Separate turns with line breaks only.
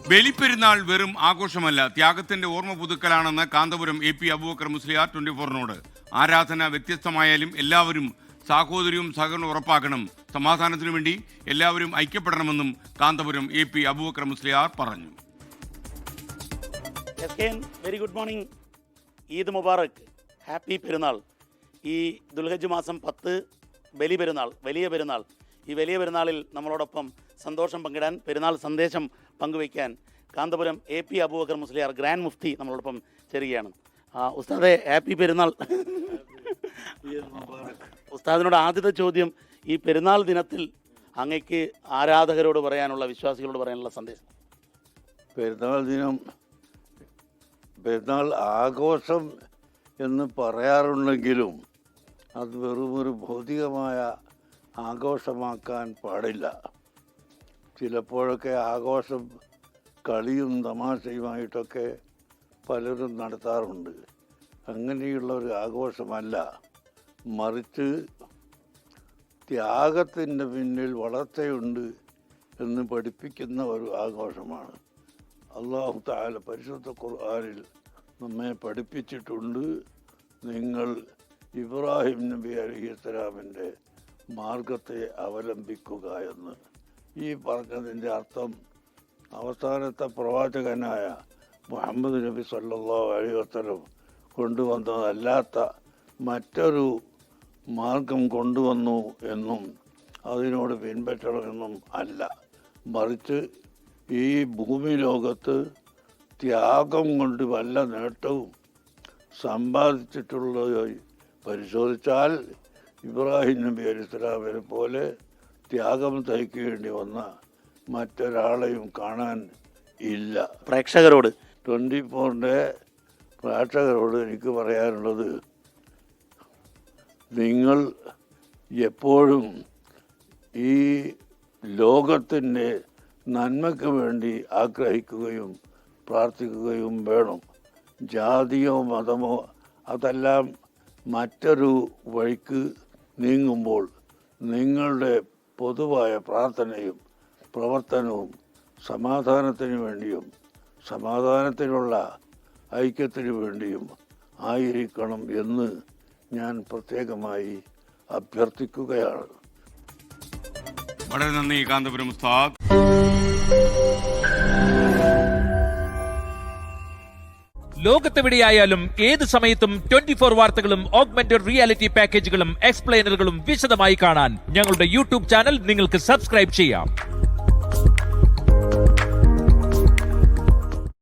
ബലിപ്പെരുന്നാൾ വെറും ആഘോഷമല്ല, ത്യാഗത്തിന്റെ ഓർമ്മ പുതുക്കലാണെന്ന് കാന്തപുരം AP അബൂബക്കർ മുസ്ലിയാർ 24-നോട്. ആരാധന വ്യത്യസ്തമായാലും എല്ലാവരും സാഹോദര്യവും സഹകരണവും ഉറപ്പാക്കണം, സമാധാനത്തിനു വേണ്ടി എല്ലാവരും ഐക്യപ്പെടണമെന്നും കാന്തപുരം AP അബൂബക്കർ മുസ്ലിയാർ പറഞ്ഞു.
Very good morning. Eid Mubarak, happy പെരുന്നാൾ. ഈ ദുൽഹജ്ജ് മാസം 10 ബലി പെരുന്നാൾ, വലിയ പെരുന്നാൾ. ഈ വലിയ പെരുന്നാളിൽ നമ്മളോടൊപ്പം സന്തോഷം പങ്കിടാൻ, പെരുന്നാൾ സന്ദേശം പങ്കുവയ്ക്കാൻ കാന്തപുരം AP അബൂബക്കർ മുസ്ലിയാർ ഗ്രാൻഡ് മുഫ്തി നമ്മളോടൊപ്പം ചേരുകയാണ്. ഉസ്താദെ, ഹാപ്പി പെരുന്നാൾ. ഉസ്താദിനോട് ആദ്യത്തെ ചോദ്യം, ഈ പെരുന്നാൾ ദിനത്തിൽ അങ്ങയ്ക്ക് ആരാധകരോട് പറയാനുള്ള, വിശ്വാസികളോട് പറയാനുള്ള സന്ദേശം.
പെരുന്നാൾ ദിനം പെരുന്നാൾ ആഘോഷം എന്ന് പറയാറുണ്ടെങ്കിലും അത് വെറുമൊരു ഭൗതികമായ ആഘോഷമാക്കാൻ പാടില്ല. ചിലപ്പോഴൊക്കെ ആഘോഷം കളിയും തമാശയുമായിട്ടൊക്കെ പലരും നടത്താറുണ്ട്. അങ്ങനെയുള്ള ഒരു ആഘോഷമല്ല, മറിച്ച് ത്യാഗത്തിൻ്റെ പിന്നിൽ വളർച്ചയുണ്ട് എന്ന് പഠിപ്പിക്കുന്ന ഒരു ആഘോഷമാണ്. അല്ലാഹു തആല പരിശുദ്ധ ഖുർആനിൽ നമ്മെ പഠിപ്പിച്ചിട്ടുണ്ട്, നിങ്ങൾ ഇബ്രാഹിം നബി അലൈഹിസ്സലാമിൻ്റെ മാർഗത്തെ അവലംബിക്കുക എന്ന്. ഈ പറഞ്ഞതിൻ്റെ അർത്ഥം അവസാനത്തെ പ്രവാചകനായ മുഹമ്മദ് നബി സല്ലല്ലാഹു അലൈഹി വസല്ലം കൊണ്ടുവന്നതല്ലാത്ത മറ്റൊരു മാർഗം കൊണ്ടുവന്നു എന്നും അതിനോട് പിൻപറ്റണമെന്നും അല്ല, മറിച്ച് ഈ ഭൂമി ലോകത്ത് ത്യാഗം കൊണ്ട് വല്ല നേട്ടവും സമ്പാദിച്ചിട്ടുള്ളത് പരിശോധിച്ചാൽ ഇബ്രാഹിം നബി അലൈഹിസ്സലാമിനെ പോലെ ത്യാഗം സഹിക്കേണ്ടി വന്ന മറ്റൊരാളെയും കാണാൻ ഇല്ല.
പ്രേക്ഷകരോട്
24-ൻ്റെ പ്രേക്ഷകരോട് എനിക്ക് പറയാനുള്ളത്, നിങ്ങൾ എപ്പോഴും ഈ ലോകത്തിൻ്റെ നന്മയ്ക്ക് വേണ്ടി ആഗ്രഹിക്കുകയും പ്രാർത്ഥിക്കുകയും വേണം. ജാതിയോ മതമോ അതെല്ലാം മറ്റൊരു വഴിക്ക് നീങ്ങുമ്പോൾ നിങ്ങളുടെ പൊതുവായ പ്രാർത്ഥനയും പ്രവർത്തനവും സമാധാനത്തിന് വേണ്ടിയും സമാധാനത്തിനുള്ള ഐക്യത്തിന് വേണ്ടിയും ആയിരിക്കണം എന്ന് ഞാൻ പ്രത്യേകമായി അഭ്യർത്ഥിക്കുകയാണ്.
വളരെ നന്ദി കാന്തപുരം ഉസ്താദ്.
ലോകത്തെവിടെയായാലും ഏത് സമയത്തും 24 വാർത്തകളും ഓഗ്മെന്റഡ് റിയാലിറ്റി പാക്കേജുകളും എക്സ്പ്ലെയിനറുകളും വിശദമായി കാണാൻ ഞങ്ങളുടെ YouTube ചാനൽ നിങ്ങൾക്ക് സബ്സ്ക്രൈബ് ചെയ്യാം.